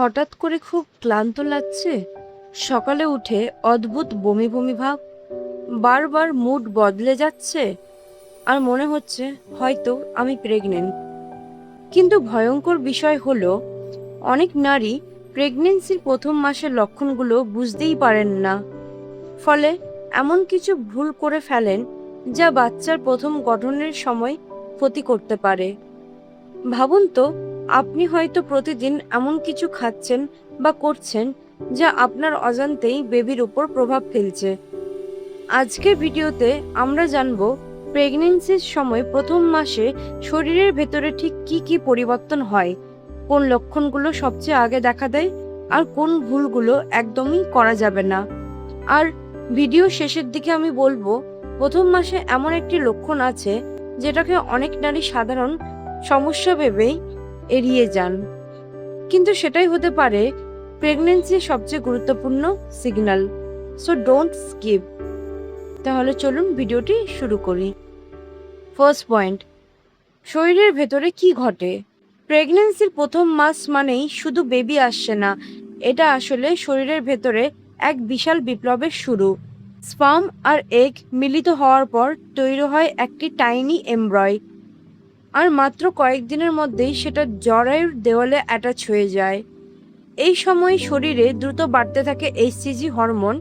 হঠাৎ করে খুব ক্লান্ত লাগছে। সকালে উঠে অদ্ভুত বমি বমি ভাব, বারবার মুড বদলে যাচ্ছে, আর মনে হচ্ছে হয়তো আমি প্রেগনেন্ট। কিন্তু ভয়ঙ্কর বিষয় হলো, অনেক নারী প্রেগনেন্সির প্রথম মাসের লক্ষণগুলো বুঝতেই পারেন না। ফলে এমন কিছু ভুল করে ফেলেন যা বাচ্চার প্রথম গঠনের সময় ক্ষতি করতে পারে। ভাবুন তো, আপনি হয়তো প্রতিদিন এমন কিছু খাচ্ছেন বা করছেন যা আপনার অজান্তেই বেবির উপর প্রভাব ফেলছে। আজকের ভিডিওতে আমরা জানব প্রেগন্যান্সির সময় প্রথম মাসে শরীরের ভেতরে ঠিক কি কি পরিবর্তন হয়, কোন লক্ষণগুলো সবচেয়ে আগে দেখা দেয়, আর কোন ভুলগুলো একদমই করা যাবে না। আর ভিডিও শেষের দিকে আমি বলবো, প্রথম মাসে এমন একটি লক্ষণ আছে যেটাকে অনেক নারী সাধারণ সমস্যা ভেবেই এড়িয়ে যান, কিন্তু সেটাই হতে পারে প্রেগন্যান্সির সবচেয়ে গুরুত্বপূর্ণ সিগন্যাল। So don't skip. তাহলে চলুন ভিডিওটি শুরু করি। ফার্স্ট পয়েন্ট, শরীরের ভেতরে কি ঘটে। প্রেগন্যান্সির প্রথম মাস মানেই শুধু বেবি আসছে না, এটা আসলে শরীরের ভেতরে এক বিশাল বিপ্লবের শুরু। স্পার্ম আর এগ মিলিত হওয়ার পর তৈরি হয় একটি টাইনি এমব্রয়, আর মাত্র কয়েকদিনের মধ্যেই সেটা জরায়ুর দেওয়ালে অ্যাটাচ হয়ে যায়। এই সময় শরীরে দ্রুত বাড়তে থাকে এইচসিজি হরমোন,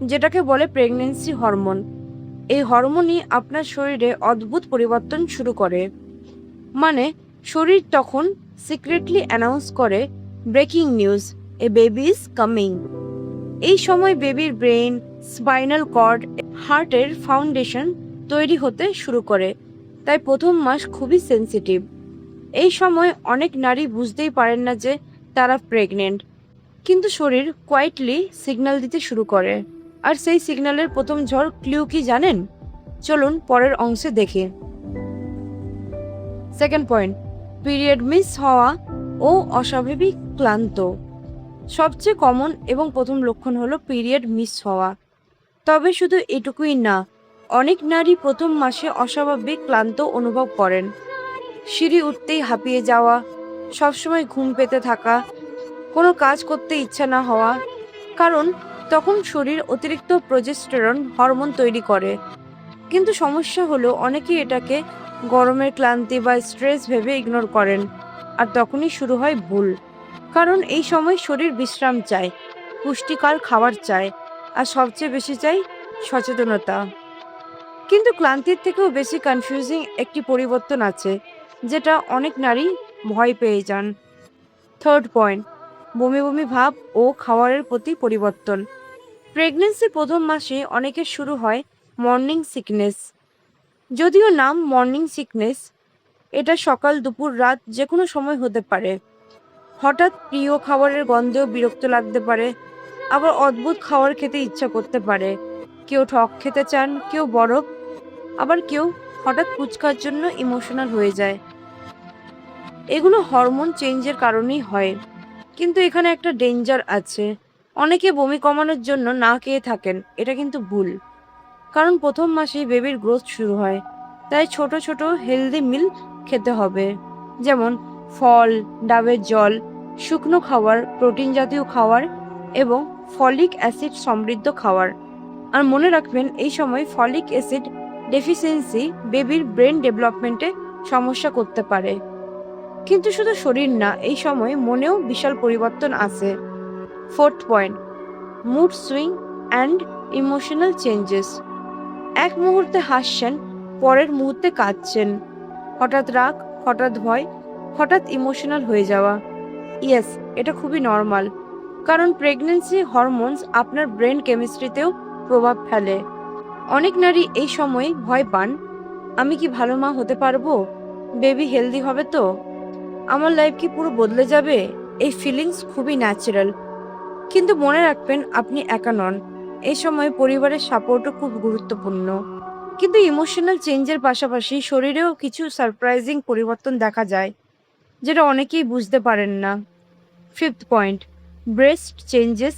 যেটাকে বলে প্রেগন্যান্সি হরমোন। এই হরমোনই আপনার শরীরে অদ্ভুত পরিবর্তন শুরু করে। মানে, শরীর তখন সিক্রেটলি অ্যানাউন্স করে, breaking news, A baby is coming. এই সময় বেবির ব্রেন, স্পাইনাল কর্ড, হার্টের ফাউন্ডেশন তৈরি হতে শুরু করে। তাই প্রথম মাস খুবই সেন্সিটিভ। এই সময় অনেক নারী বুঝতেই পারেন না যে তারা প্রেগনেন্ট, কিন্তু শরীর কোয়াইটলি সিগন্যাল দিতে শুরু করে। আর সেই সিগন্যালের প্রথম ঝড় ক্লিউ কি জানেন? চলুন পরের অংশে দেখি। সেকেন্ড পয়েন্ট, পিরিয়ড মিস হওয়া ও অস্বাভাবিক ক্লান্ত। সবচেয়ে কমন এবং প্রথম লক্ষণ হলো পিরিয়ড মিস হওয়া। তবে শুধু এটুকুই না, অনেক নারী প্রথম মাসে অস্বাভাবিক ক্লান্ত অনুভব করেন। সিঁড়ি উঠতেই হাঁপিয়ে যাওয়া, সবসময় ঘুম পেতে থাকা, কোনো কাজ করতে ইচ্ছা না হওয়া, কারণ তখন শরীর অতিরিক্ত প্রজেস্টেরন হরমোন তৈরি করে। কিন্তু সমস্যা হলো, অনেকেই এটাকে গরমের ক্লান্তি বা স্ট্রেস ভেবে ইগনোর করেন, আর তখনই শুরু হয় ভুল। কারণ এই সময় শরীর বিশ্রাম চায়, পুষ্টিকর খাবার চায়, আর সবচেয়ে বেশি চাই সচেতনতা। কিন্তু ক্লান্তির থেকেও বেশি কনফিউজিং একটি পরিবর্তন আছে, যেটা অনেক নারী ভয় পেয়ে যান। থার্ড পয়েন্ট, বমি বমি ভাব ও খাবারের প্রতি পরিবর্তন। প্রেগন্যান্সির প্রথম মাসে অনেকের শুরু হয় মর্নিং সিকনেস। যদিও নাম মর্নিং সিকনেস, এটা সকাল, দুপুর, রাত যে কোনো সময় হতে পারে। হঠাৎ প্রিয় খাবারের গন্ধেও বিরক্ত লাগতে পারে, আবার অদ্ভুত খাবার খেতে ইচ্ছা করতে পারে। কেউ টক খেতে চান, কেউ বরফ, আবার কেউ হঠাৎ ফুচকার জন্য ইমোশনাল হয়ে যায়। এগুলো হরমোন চেঞ্জের কারণেই হয়। কিন্তু এখানে একটা ডেঞ্জার আছে, অনেকে বমি কমানোর জন্য না খেয়ে থাকেন। এটা কিন্তু ভুল, কারণ প্রথম মাসেই বেবির গ্রোথ শুরু হয়। তাই ছোট ছোট হেলদি মিল খেতে হবে, যেমন ফল, ডাবের জল, শুকনো খাবার, প্রোটিন জাতীয় খাবার এবং ফলিক অ্যাসিড সমৃদ্ধ খাবার। আর মনে রাখবেন, এই সময় ফলিক অ্যাসিড ডেফিসিয়েন্সি বেবির ব্রেন ডেভেলপমেন্টে সমস্যা করতে পারে। কিন্তু শুধু শরীর না, এই সময় মনেও বিশাল পরিবর্তন আসে। Fourth point, mood swing and emotional changes. এক মুহূর্তে হাসছেন, পরের মুহূর্তে কাঁদছেন। হঠাৎ রাগ, হঠাৎ ভয়, হঠাৎ ইমোশনাল হয়ে যাওয়া। ইয়েস, এটা খুবই নর্মাল, কারণ প্রেগন্যান্সি হরমোনস আপনার ব্রেন কেমিস্ট্রিতেও প্রভাব ফেলে। অনেক নারী এই সময় ভয় পান, আমি কি ভালো মা হতে পারবো? বেবি হেলদি হবে তো? আমার লাইফ কি পুরো বদলে যাবে? এই ফিলিংস খুবই ন্যাচারাল, কিন্তু মনে রাখবেন আপনি একা নন। এই সময় পরিবারের সাপোর্টও খুব গুরুত্বপূর্ণ। কিন্তু ইমোশনাল চেঞ্জের পাশাপাশি শরীরেও কিছু সারপ্রাইজিং পরিবর্তন দেখা যায়, যেটা অনেকেই বুঝতে পারেন না। Fifth point, breast changes,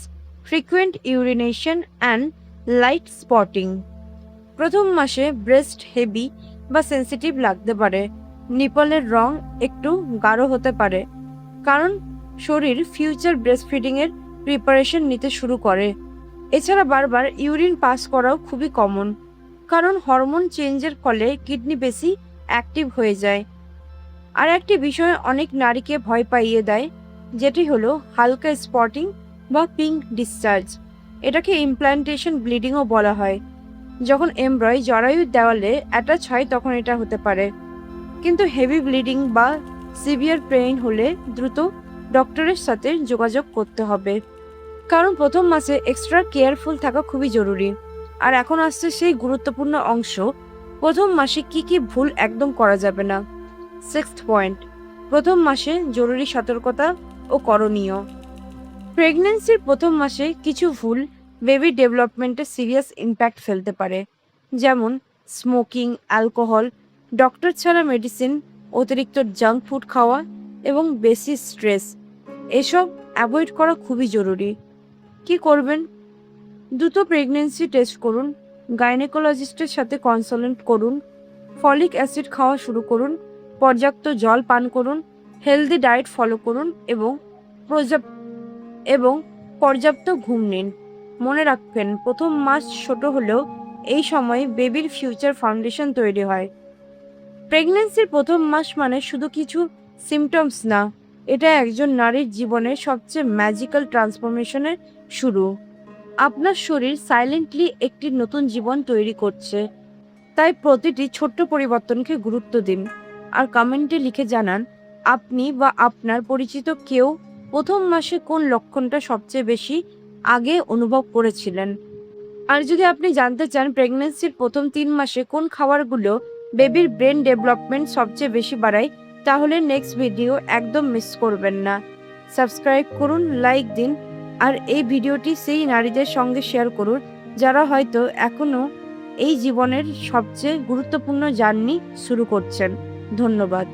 frequent urination and light spotting. প্রথম মাসে ব্রেস্ট হেভি বা সেন্সিটিভ লাগতে পারে, নিপলের রং একটু গাঢ় হতে পারে, কারণ শরীর ফিউচার ব্রেস্টফিডিংয়ের প্রিপারেশন নিতে শুরু করে। এছাড়া বারবার ইউরিন পাস করাও খুবই কমন, কারণ হরমোন চেঞ্জের ফলে কিডনি বেশি অ্যাক্টিভ হয়ে যায়। আর একটি বিষয় অনেক নারীকে ভয় পাইয়ে দেয়, যেটি হলো হালকা স্পটিং বা পিঙ্ক ডিসচার্জ। এটাকে ইমপ্ল্যান্টেশন ব্লিডিংও বলা হয়। যখন এমব্রয় জরায়ুর দেওয়ালে অ্যাটাচ হয় তখন এটা হতে পারে। কিন্তু হেভি ব্লিডিং বা সিভিয়ার পেইন হলে দ্রুত ডক্টরের সাথে যোগাযোগ করতে হবে, কারণ প্রথম মাসে এক্সট্রা কেয়ারফুল থাকা খুবই জরুরি। আর এখন আসছে সেই গুরুত্বপূর্ণ অংশ, প্রথম মাসে কি কি ভুল একদম করা যাবে না। 6th পয়েন্ট, প্রথম মাসে জরুরি সতর্কতা ও করণীয়। প্রেগন্যান্সির প্রথম মাসে কিছু ভুল বেবি ডেভেলপমেন্টে সিরিয়াস ইম্প্যাক্ট ফেলতে পারে, যেমন স্মোকিং, অ্যালকোহল, ডক্টর ছাড়া মেডিসিন, অতিরিক্ত জাঙ্ক ফুড খাওয়া এবং বেশি স্ট্রেস। এসব অ্যাভয়েড করা খুবই জরুরি। কি করবেন? দ্রুত প্রেগন্যান্সি টেস্ট করুন, গাইনেকোলজিস্টের সাথে কনসাল্ট করুন, ফলিক অ্যাসিড খাওয়া শুরু করুন, পর্যাপ্ত জল পান করুন, হেলদি ডায়েট ফলো করুন এবং পর্যাপ্ত ঘুম নিন। মনে রাখবেন, প্রথম মাস ছোট হলেও এই সময় বেবির ফিউচার ফাউন্ডেশন তৈরি হয়। প্রেগন্যান্সির প্রথম মাস মানে শুধু কিছু সিমটমস না, এটা একজন নারীর জীবনের সবচেয়ে ম্যাজিক্যাল ট্রান্সফরমেশনের শুরু। আপনার শরীর সাইলেন্টলি একটি নতুন জীবন তৈরি করছে, তাই প্রতিটি ছোট্ট পরিবর্তনকে গুরুত্ব দিন। আর কমেন্টে লিখে জানান আপনি বা আপনার পরিচিত কেউ প্রথম মাসে কোন লক্ষণটা সবচেয়ে বেশি আগে অনুভব করেছিলেন। আর যদি আপনি জানতে চান প্রেগন্যান্সির প্রথম 3 মাসে কোন খাবারগুলো বেবির ব্রেন ডেভেলপমেন্ট সবচেয়ে বেশি বাড়ায়, তাহলে নেক্সট ভিডিও একদম মিস করবেন না। সাবস্ক্রাইব করুন, লাইক দিন, আর এই ভিডিওটি সেই নারীদের সঙ্গে শেয়ার করুন যারা হয়তো এখনও এই জীবনের সবচেয়ে গুরুত্বপূর্ণ জার্নি শুরু করছেন। ধন্যবাদ।